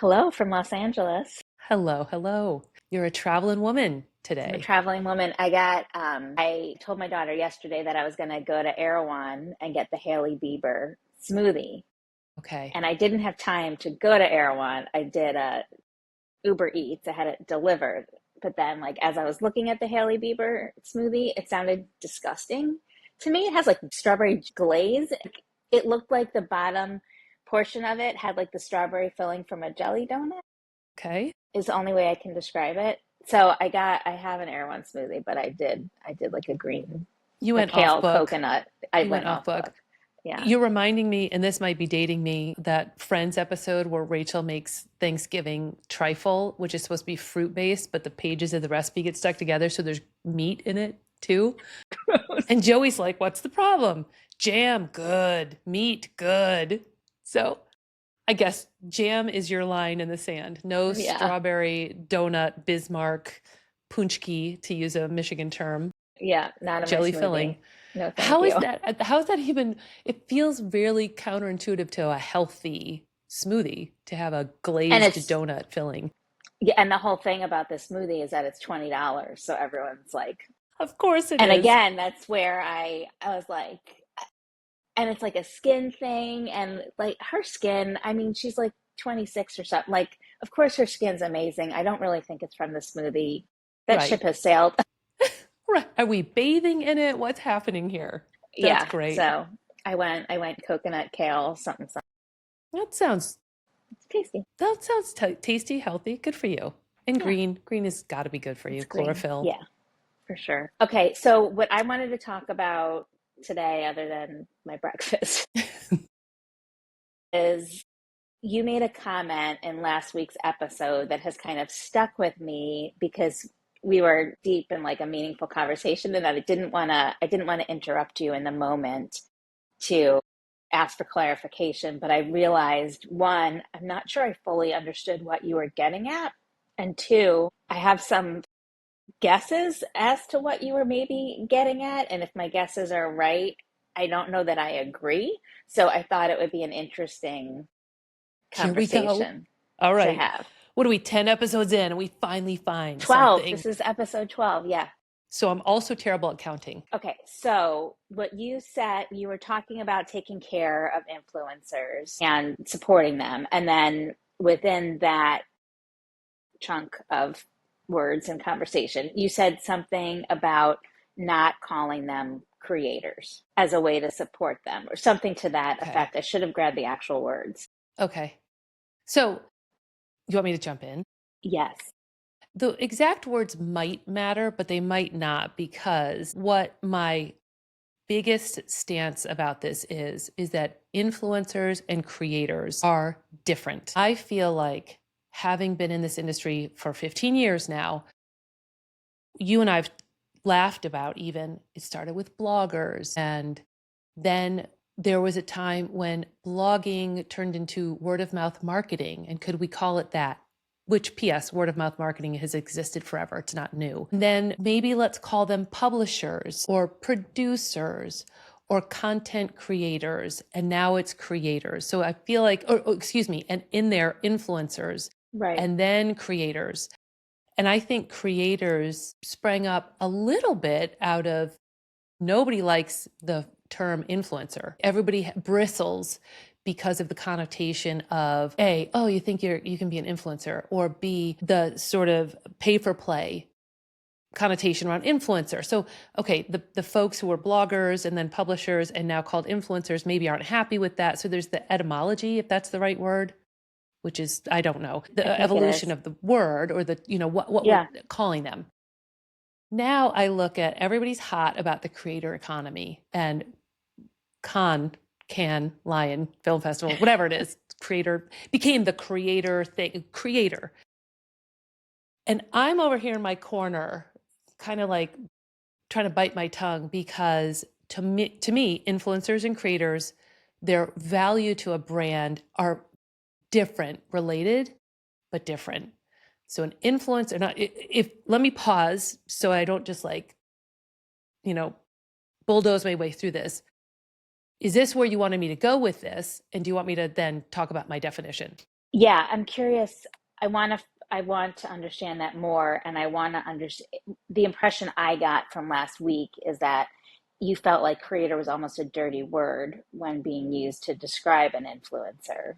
Hello from Los Angeles. Hello, hello. You're a traveling woman I'm a today. traveling woman. I told my daughter yesterday that I was going to go to Erewhon and get the Haley Bieber smoothie. Okay. And I didn't have time to go to Erewhon. I did a Uber Eats. I had it delivered. But then like as I was looking at the Haley Bieber smoothie, it sounded disgusting. To me, it has like strawberry glaze. It looked like the bottom portion of it had like the strawberry filling from a jelly donut. Okay. Is the only way I can describe it. So I have an Air One smoothie, but I did like a green, You a went off kale book. coconut. I You went went off off book. book. Yeah. You're reminding me, and this might be dating me, that Friends episode where Rachel makes Thanksgiving trifle, which is supposed to be fruit based, but the pages of the recipe get stuck together. So there's meat in it too. And Joey's like, what's the problem? Jam, good. Meat, good. So I guess jam is your line in the sand. No Yeah. strawberry donut, Bismarck, punchki, to use a Michigan term, Yeah. Not in my jelly filling. smoothie. No, thank How is you. that? How is that even? It feels really counterintuitive to a healthy smoothie to have a And glazed it's donut filling. yeah, and the whole thing about this smoothie is that it's $20. So everyone's like, Of course it and is. again, that's where I was like, and it's like a skin thing, and like her skin, I mean, she's like 26 or something. Like, of course her skin's amazing. I don't really think it's from the smoothie. That ship Right. has sailed. Right. Are we bathing in it? What's happening here? That's Yeah, great. so I went coconut kale something something. That sounds It's tasty. that sounds tasty, healthy, good for you. And Yeah, green, green has got to be good for you. it's green. Chlorophyll. Yeah, for sure. Okay, so what I wanted to talk about today, other than my breakfast, is you made a comment in last week's episode that has kind of stuck with me because we were deep in like a meaningful conversation, and that I didn't want to interrupt you in the moment to ask for clarification, but I realized one, I'm not sure I fully understood what you were getting at. And two, I have some guesses as to what you were maybe getting at. And if my guesses are right, I don't know that I agree. So I thought it would be an interesting Here we go. conversation All to right. have. What are we, 10 episodes in, and we finally find 12. something? This is episode 12. Yeah. So I'm also terrible at counting. Okay, so what you said, you were talking about taking care of influencers and supporting them. And then within that chunk of words and conversation, you said something about not calling them creators as a way to support them or something to that Okay. effect. I should have grabbed the actual words. Okay. So you want me to jump in? Yes. The exact words might matter, but they might not, because what my biggest stance about this is that influencers and creators are different. I feel like, having been in this industry for 15 years now, you and I've laughed about, even it started with bloggers, and then there was a time when blogging turned into word of mouth marketing. And could we call it that? Which, PS, word of mouth marketing has existed forever. It's not new. Then maybe let's call them publishers or producers or content creators. And now it's creators. So I feel like, or excuse me, and in there, influencers, Right. and then creators. And I think creators sprang up a little bit out of, nobody likes the term influencer. Everybody bristles because of the connotation of A, oh, you think you can be an influencer, or B, the sort of pay for play connotation around influencer. So, okay, the folks who are bloggers and then publishers and now called influencers maybe aren't happy with that. So there's the etymology, if that's the right word, which is, I don't know, I the think it evolution is. of the word, or the, what we're Yeah. calling them. Now I look at, everybody's hot about the creator economy, and Lion Film Festival, whatever it is, creator became the creator thing, creator. And I'm over here in my corner, kind of like trying to bite my tongue, because to me, influencers and creators, their value to a brand are different, related, but different. So an influencer, not if let me pause so I don't just like, you know, bulldoze my way through this. Is this where you wanted me to go with this? And do you want me to then talk about my definition? Yeah, I'm curious. I want to understand that more, and I want to understand the impression I got from last week is that you felt like creator was almost a dirty word when being used to describe an influencer.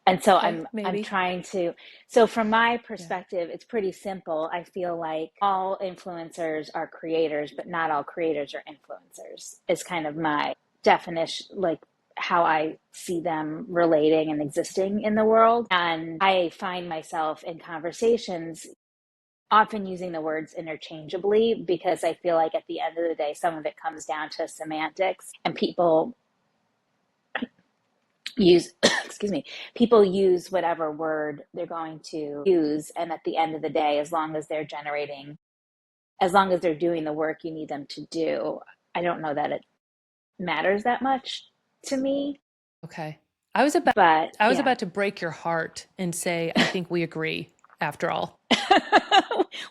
And so Okay, I'm maybe. trying to, so from my Yeah. perspective, it's pretty simple. I feel like all influencers are creators, but not all creators are influencers, is kind of my definition, like how I see them relating and existing in the world. And I find myself in conversations often using the words interchangeably because I feel like at the end of the day, some of it comes down to semantics and people use excuse me, people use whatever word they're going to use, and at the end of the day, as long as they're doing the work you need them to do, I don't know that it matters that much to me. Okay. I was about But I was yeah. about to break your heart and say I think we agree after all.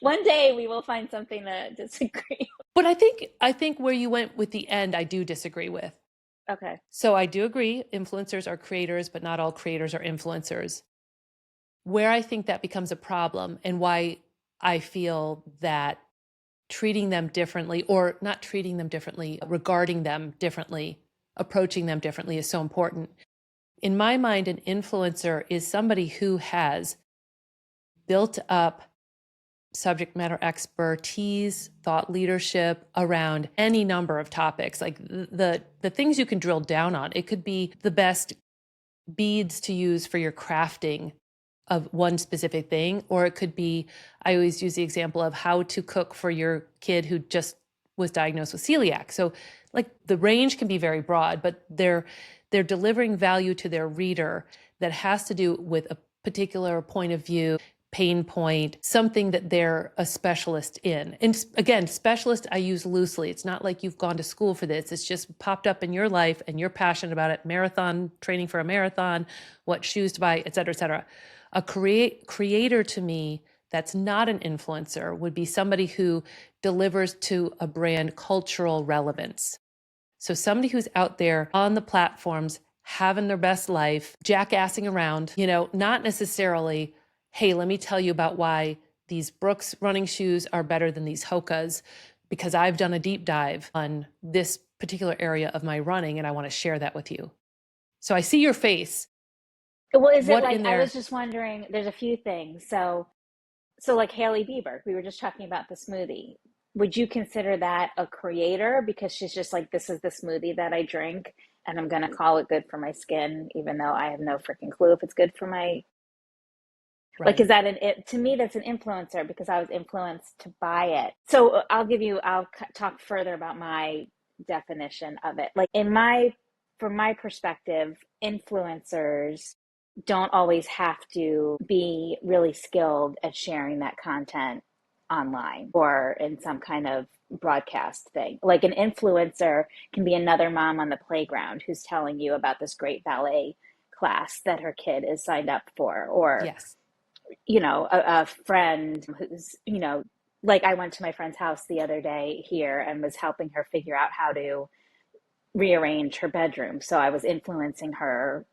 One day we will find something to disagree. But I think where you went with the end I do disagree with. Okay. So I do agree influencers are creators, but not all creators are influencers. Where I think that becomes a problem and why I feel that treating them differently, or not treating them differently, regarding them differently, approaching them differently is so important. In my mind, an influencer is somebody who has built up subject matter expertise, thought leadership around any number of topics, like the things you can drill down on. It could be the best beads to use for your crafting of one specific thing, or it could be, I always use the example of how to cook for your kid who just was diagnosed with celiac. So like the range can be very broad, but they're delivering value to their reader that has to do with a particular point of view, pain point, something that they're a specialist in. And again, specialist I use loosely. It's not like you've gone to school for this. It's just popped up in your life and you're passionate about it. Marathon, training for a marathon, what shoes to buy, et cetera, et cetera. A creator to me that's not an influencer would be somebody who delivers to a brand cultural relevance. So somebody who's out there on the platforms having their best life, jackassing around, not necessarily, hey, let me tell you about why these Brooks running shoes are better than these Hoka's because I've done a deep dive on this particular area of my running and I want to share that with you. So I see your face. Well, is it What like, in I was there? just wondering, there's a few things. So like Haley Bieber, we were just talking about the smoothie. Would you consider that a creator because she's just like, this is the smoothie that I drink and I'm going to call it good for my skin, even though I have no freaking clue if it's good for my, like, Right. is that to me, that's an influencer because I was influenced to buy it. So I'll talk further about my definition of it. Like from my perspective, influencers don't always have to be really skilled at sharing that content online or in some kind of broadcast thing. Like an influencer can be another mom on the playground who's telling you about this great ballet class that her kid is signed up for, or Yes. a friend who's, like I went to my friend's house the other day here and was helping her figure out how to rearrange her bedroom. So I was influencing her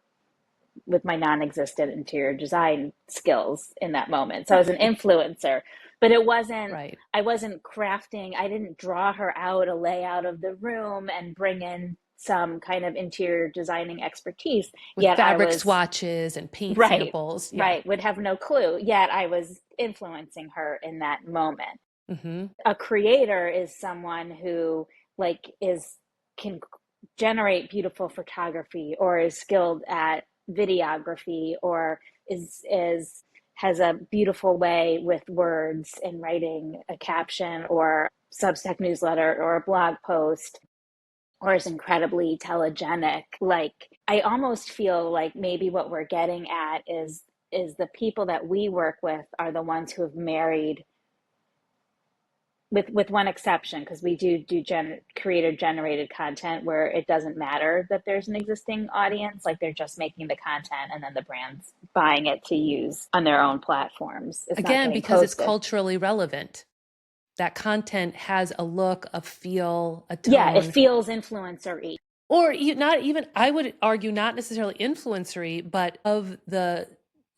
with my non-existent interior design skills in that moment. So I was an Right. influencer, but Right. I wasn't crafting, I didn't draw her out a layout of the room and bring in some kind of interior designing expertise. With Yet I fabric was swatches and paint right, samples. Yeah. right, would have no clue. Yet I was influencing her in that moment. Mm-hmm. A creator is someone who like is can generate beautiful photography or is skilled at videography or is has a beautiful way with words and writing a caption or Substack newsletter or a blog post or is incredibly telegenic. Like I almost feel like maybe what we're getting at is the people that we work with are the ones who have married, with one exception, because we do creator generated content where it doesn't matter that there's an existing audience, like they're just making the content and then the brand's buying it to use on their own platforms. It's not Again, getting because it's posted. culturally relevant. That content has a look, a feel, a Yeah, it tone. feels influencer-y. Or not even, I would argue, not necessarily influencery, but of the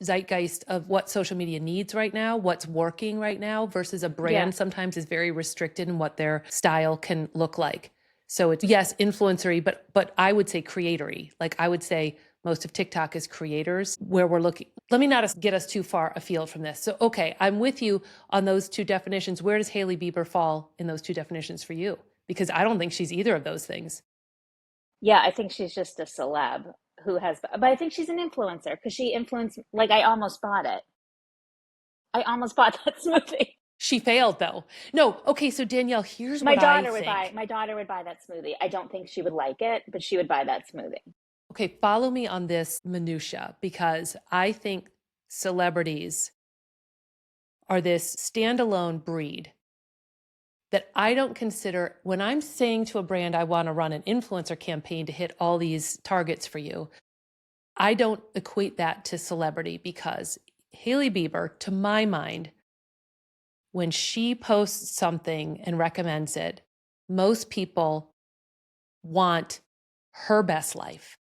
zeitgeist of what social media needs right now, what's working right now, versus a Yeah. brand sometimes is very restricted in what their style can look like. So it's, yes, influencery, but I would say creatory. Like I would say most of TikTok is creators where we're looking. Let me not get us too far afield from this. So, okay, I'm with you on those two definitions. Where does Hailey Bieber fall in those two definitions for you? Because I don't think she's either of those things. Yeah, I think she's just a celeb who has, but I think she's an influencer because she influenced, like, I almost bought it. I almost bought that smoothie. She failed though. No, okay, so Danielle, here's what I think. My daughter would buy that smoothie. I don't think she would like it, but she would buy that smoothie. Okay, follow me on this minutia because I think celebrities are this standalone breed that I don't consider when I'm saying to a brand, I want to run an influencer campaign to hit all these targets for you. I don't equate that to celebrity because Hailey Bieber, to my mind, when she posts something and recommends it, most people want her best life.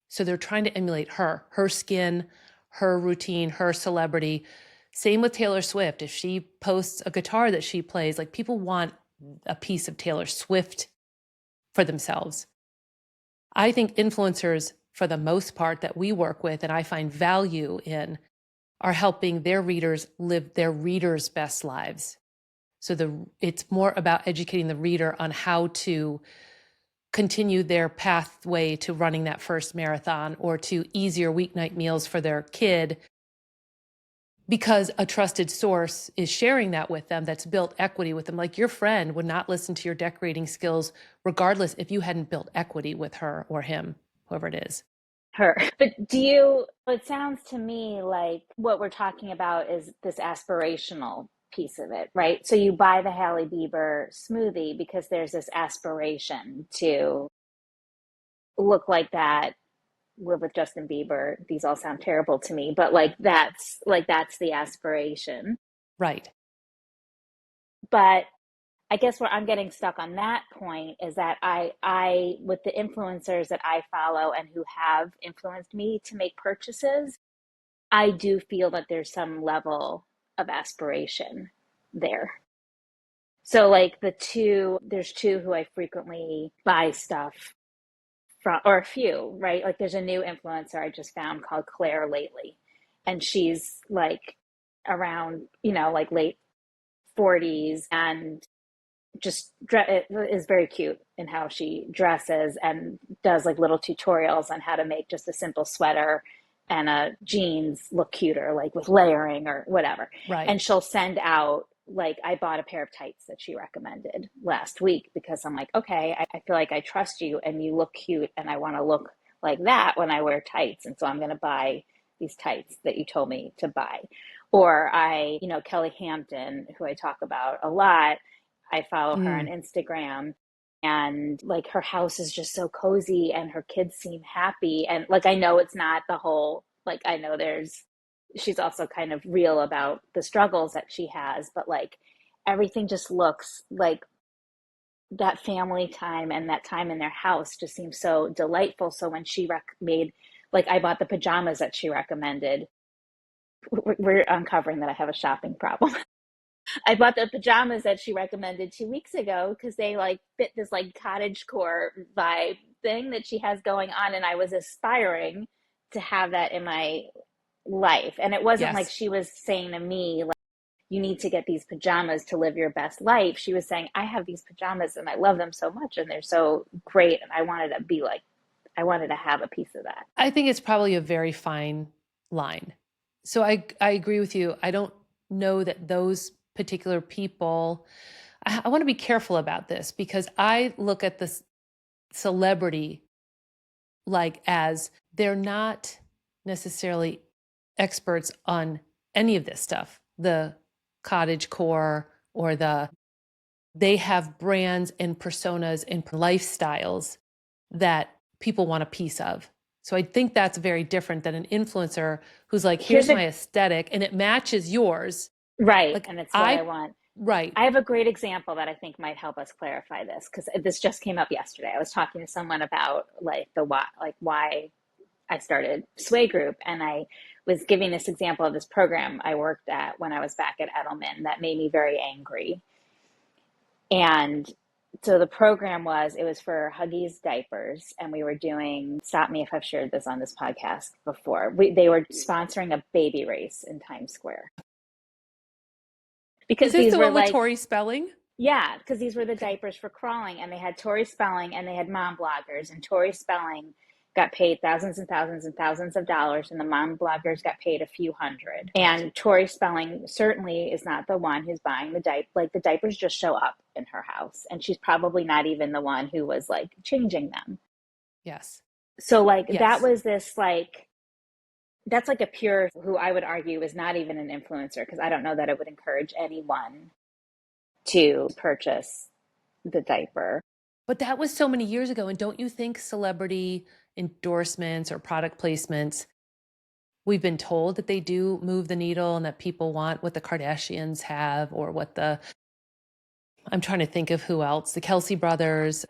So they're trying to emulate her skin, her routine, her celebrity. Same with Taylor Swift. If she posts a guitar that she plays, like people want a piece of Taylor Swift for themselves. I think influencers, for the most part, that we work with and I find value in, are helping their readers live their readers' best lives. So it's more about educating the reader on how to continue their pathway to running that first marathon or to easier weeknight meals for their kid because a trusted source is sharing that with them that's built equity with them. Like your friend would not listen to your decorating skills regardless if you hadn't built equity with her or him, whoever it is. Her. But it sounds to me like what we're talking about is this aspirational piece of it, right? So you buy the Hailey Bieber smoothie because there's this aspiration to look like that, live with Justin Bieber. These all sound terrible to me, but that's the aspiration. Right. But I guess where I'm getting stuck on that point is that I with the influencers that I follow and who have influenced me to make purchases, I do feel that there's some level of aspiration there. So like there's two who I frequently buy stuff from, or a few, right? Like there's a new influencer I just found called Claire lately, and she's like around, like late 40s and just is very cute in how she dresses and does like little tutorials on how to make just a simple sweater and a jeans look cuter, like with layering or whatever. Right. And she'll send out, like, I bought a pair of tights that she recommended last week because I'm like, okay, I feel like I trust you and you look cute and I want to look like that when I wear tights. And so I'm going to buy these tights that you told me to buy. Or Kelly Hampton, who I talk about a lot, I follow her on Instagram, and like her house is just so cozy and her kids seem happy. And like, I know it's not the whole, like, I know she's also kind of real about the struggles that she has, but like everything just looks like that family time and that time in their house just seems so delightful. So when she made, like, I bought the pajamas that she recommended. We're uncovering that I have a shopping problem. I bought the pajamas that she recommended 2 weeks ago because they like fit this like cottage core vibe thing that she has going on. And I was aspiring to have that in my life. And it wasn't like Yes. she was saying to me, like, you need to get these pajamas to live your best life. She was saying, I have these pajamas and I love them so much and they're so great. And I wanted to be like, I wanted to have a piece of that. I think it's probably a very fine line. So I agree with you. I don't know that those particular people, I want to be careful about this because I look at this celebrity like as they're not necessarily experts on any of this stuff, the cottage core or they have brands and personas and lifestyles that people want a piece of. So I think that's very different than an influencer who's like, here's my aesthetic and it matches yours. Right. Like And it's what I I want. Right. I have a great example that I think might help us clarify this because this just came up yesterday. I was talking to someone about like why I started Sway Group, and I was giving this example of this program I worked at when I was back at Edelman that made me very angry. And so the program it was for Huggies diapers, and we were doing, stop me if I've shared this on this podcast before. They were sponsoring a baby race in Times Square Is because this these the were one with like, Tori Spelling? yeah, because these were the Okay. diapers for crawling, and they had Tori Spelling and they had mom bloggers, and Tori Spelling got paid thousands and thousands and thousands of dollars, and the mom bloggers got paid a few hundred. And Tori Spelling certainly is not the one who's buying the diaper. Like the diapers just show up in her house, and she's probably not even the one who was like changing them. Yes. So like that Yes. was this like that's like a pure who I would argue is not even an influencer because I don't know that it would encourage anyone to purchase the diaper. But that was so many years ago. And don't you think celebrity endorsements or product placements, we've been told that they do move the needle and that people want what the Kardashians have or what I'm trying to think of who else, the Kelsey brothers,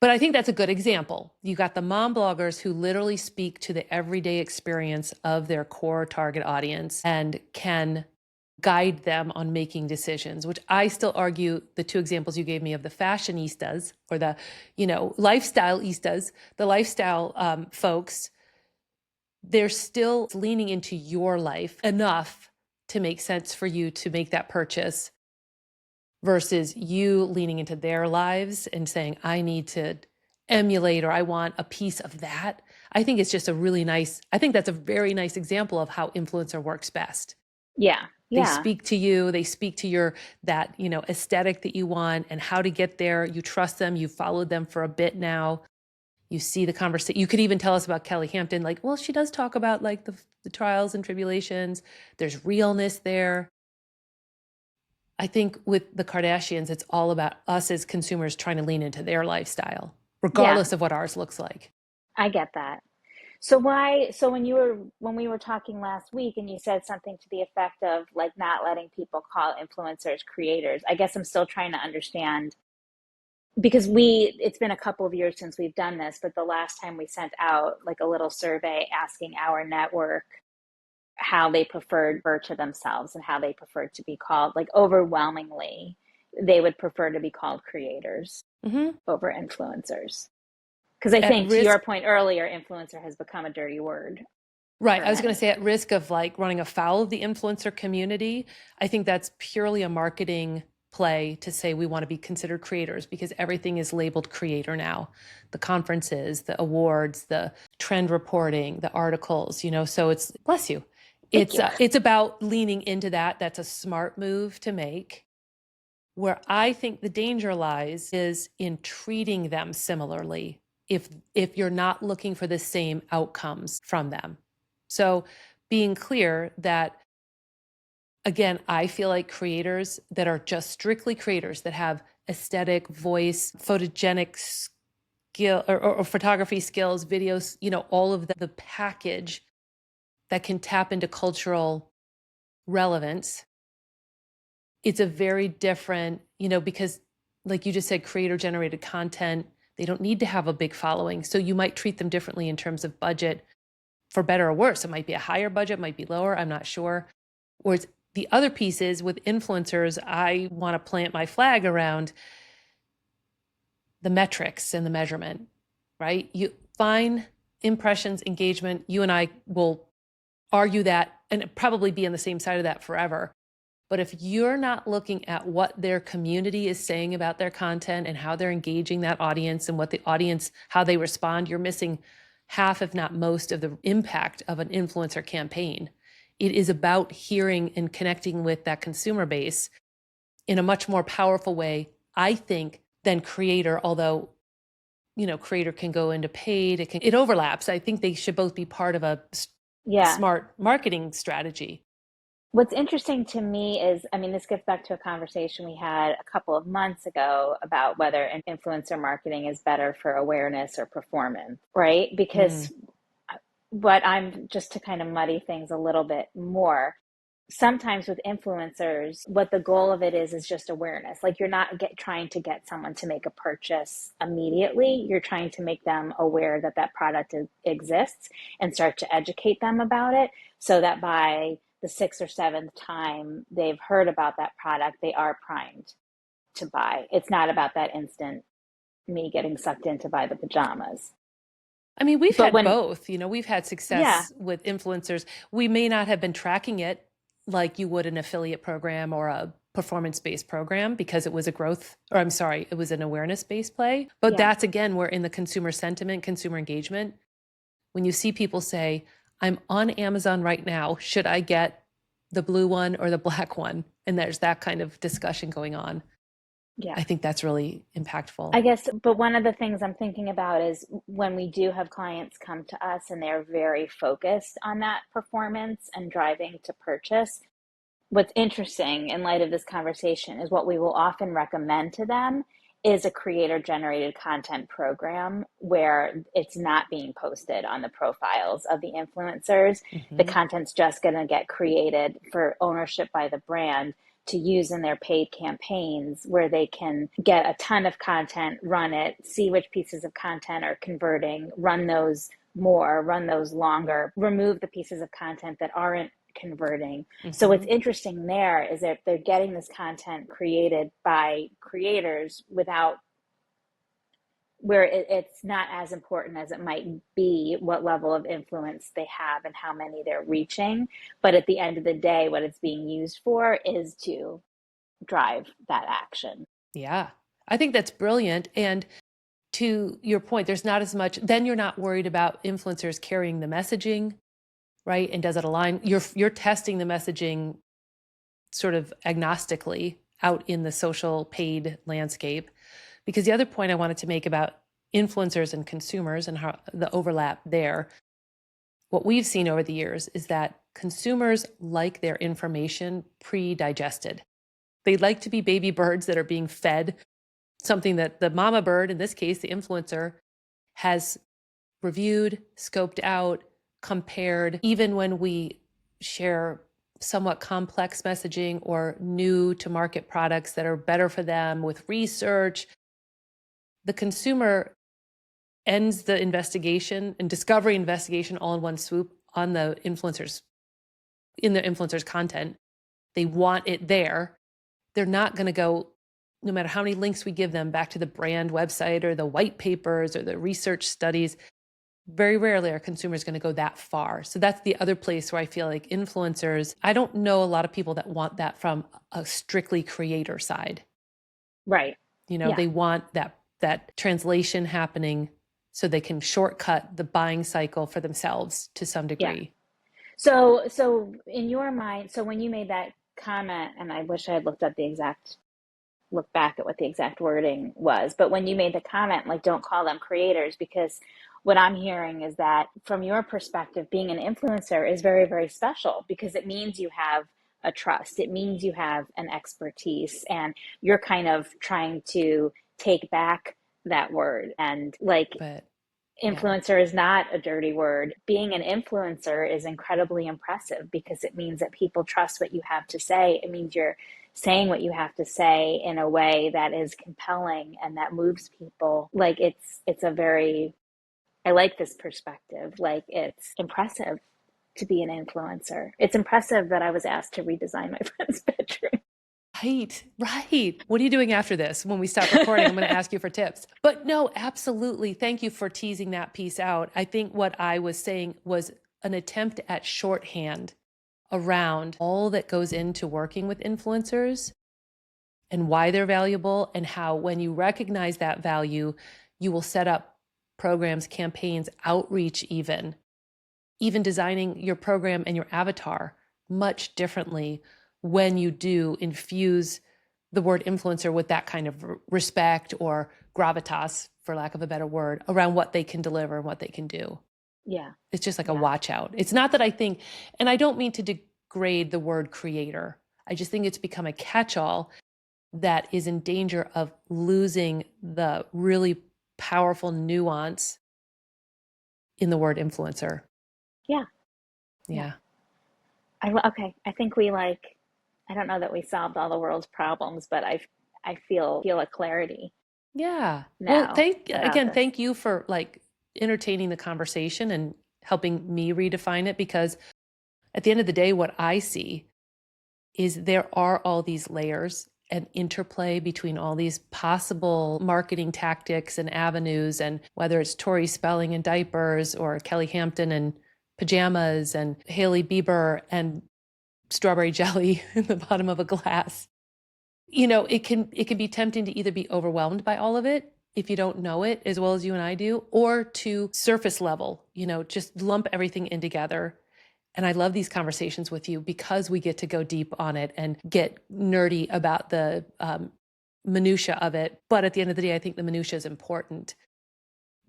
But I think that's a good example. You got the mom bloggers who literally speak to the everyday experience of their core target audience and can guide them on making decisions, which I still argue the two examples you gave me of the fashionistas or the, lifestyleistas, the lifestyle folks, they're still leaning into your life enough to make sense for you to make that purchase versus you leaning into their lives and saying, I need to emulate or I want a piece of that. I think it's just I think that's a very nice example of how influencer works best. Yeah. They Yeah. speak to you, they speak to your that, aesthetic that you want and how to get there. You trust them, you've followed them for a bit now. You see the conversation. You could even tell us about Kelly Hampton, like, well, she does talk about like the trials and tribulations. There's realness there. I think with the Kardashians, it's all about us as consumers trying to lean into their lifestyle, Yeah. regardless of what ours looks like. I get that. So when we were talking last week and you said something to the effect of like not letting people call influencers creators, I guess I'm still trying to understand because it's been a couple of years since we've done this, but the last time we sent out like a little survey asking our network how they preferred refer to themselves and how they preferred to be called, like overwhelmingly, they would prefer to be called creators Mm-hmm. over influencers. Because I At think to your risk, point earlier, influencer has become a dirty word right. for I was going to many. say at risk of like running afoul of the influencer community, I think that's purely a marketing play to say we want to be considered creators because everything is labeled creator now. The conferences, the awards, the trend reporting, the articles, so it's bless you. Thank you. It's about leaning into that. That's a smart move to make. Where I think the danger lies is in treating them similarly if you're not looking for the same outcomes from them. So being clear that again, I feel like creators that are just strictly creators that have aesthetic, voice, photogenic skill or photography skills, videos, all of the package that can tap into cultural relevance. It's a very different, because like you just said, creator generated content, they don't need to have a big following. So you might treat them differently in terms of budget for better or worse. It might be a higher budget, might be lower. I'm not sure. Whereas the other piece is with influencers, I want to plant my flag around the metrics and the measurement, right? You find impressions, engagement. You and I will argue that and probably be on the same side of that forever. But if you're not looking at what their community is saying about their content and how they're engaging that audience and what the audience, how they respond, you're missing half, if not most, of the impact of an influencer campaign. It is about hearing and connecting with that consumer base in a much more powerful way, I think, than creator, although creator can go into paid, it overlaps. I think they should both be part of a Yeah. smart marketing strategy. What's interesting to me is, I mean, this gets back to a conversation we had a couple of months ago about whether an influencer marketing is better for awareness or performance, right? Because Mm. what I'm just to kind of muddy things a little bit more, sometimes with influencers, what the goal of it is just awareness. Like you're not trying to get someone to make a purchase immediately. You're trying to make them aware that that product exists and start to educate them about it so that by the sixth or seventh time they've heard about that product, they are primed to buy. It's not about that instant me getting sucked in to buy the pajamas. I mean, we've But had when, both. We've had yeah, success with influencers. We may not have been tracking it like you would an affiliate program or a performance-based program because it was a growth, or I'm sorry, it was an awareness-based play. But yeah, that's again, we're in the consumer sentiment, consumer engagement. When you see people say, I'm on Amazon right now, should I get the blue one or the black one? And there's that kind of discussion going on. yeah. I think that's really impactful. I guess, but one of the things I'm thinking about is when we do have clients come to us and they're very focused on that performance and driving to purchase, what's interesting in light of this conversation is what we will often recommend to them is a creator generated content program where it's not being posted on the profiles of the influencers. The Mm-hmm. content's just going to get created for ownership by the brand to use in their paid campaigns where they can get a ton of content, run it, see which pieces of content are converting, run those more, run those longer, remove the pieces of content that aren't converting. So what's Mm-hmm. interesting there is that they're getting this content created by creators without where it's not as important as it might be what level of influence they have and how many they're reaching. But at the end of the day, what it's being used for is to drive that action. Yeah, I think that's brilliant. And to your point, there's not as much, then you're not worried about influencers carrying the messaging, right? And does it align? You're testing the messaging sort of agnostically out in the social paid landscape. Because the other point I wanted to make about influencers and consumers and how the overlap there, what we've seen over the years is that consumers like their information pre-digested. They like to be baby birds that are being fed something that the mama bird, in this case, the influencer, has reviewed, scoped out, compared. Even when we share somewhat complex messaging or new to market products that are better for them with research, the consumer ends the investigation and discovery investigation all in one swoop on the influencers, in the influencer's content. They want it there. They're not going to go, no matter how many links we give them, back to the brand website or the white papers or the research studies. Very rarely are consumers going to go that far. So that's the other place where I feel like influencers, I don't know a lot of people that want that from a strictly creator side. Right. Yeah. They want that translation happening so they can shortcut the buying cycle for themselves to some Yeah. degree. So in your mind, so when you made that comment, and I wish I had look back at what the exact wording was, but when you made the comment, like, don't call them creators, because what I'm hearing is that from your perspective, being an influencer is very, very special because it means you have a trust. It means you have an expertise, and you're kind of trying to take back that word. And like, But yeah, influencer is not a dirty word. Being an influencer is incredibly impressive because it means that people trust what you have to say. It means you're saying what you have to say in a way that is compelling and that moves people. Like it's a very I like this perspective. Like it's impressive to be an influencer. It's impressive that I was asked to redesign my friend's bedroom. right, right. What are you doing after this? When we stop recording, I'm going to ask you for tips. But no, absolutely. Thank you for teasing that piece out. I think what I was saying was an attempt at shorthand around all that goes into working with influencers and why they're valuable, and how when you recognize that value, you will set up programs, campaigns, outreach, even designing your program and your avatar much differently when you do infuse the word influencer with that kind of respect or gravitas, for lack of a better word, around what they can deliver and what they can do. Yeah. It's just like a Yeah. watch out. It's not that I think, and I don't mean to degrade the word creator. I just think it's become a catch-all that is in danger of losing the really powerful nuance in the word influencer. Yeah. Yeah. Yeah. Okay. I think we like, I don't know that we solved all the world's problems, but I feel a clarity Yeah. Well, now about this. thank you for like entertaining the conversation and helping me redefine it, because at the end of the day, what I see is there are all these layers and interplay between all these possible marketing tactics and avenues, and whether it's Tori Spelling and diapers or Kelly Hampton and pajamas and Haley Bieber and strawberry jelly in the bottom of a glass. It can be tempting to either be overwhelmed by all of it if you don't know it as well as you and I do, or to surface level, just lump everything in together. And I love these conversations with you because we get to go deep on it and get nerdy about the minutia of it. But at the end of the day, I think the minutia is important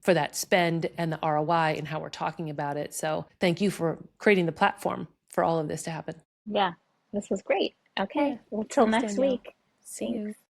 for that spend and the ROI and how we're talking about it. So thank you for creating the platform for all of this to happen. Yeah, this was great. Yeah. Okay. Well, till Thanks, next Danielle. week. See Thanks. you.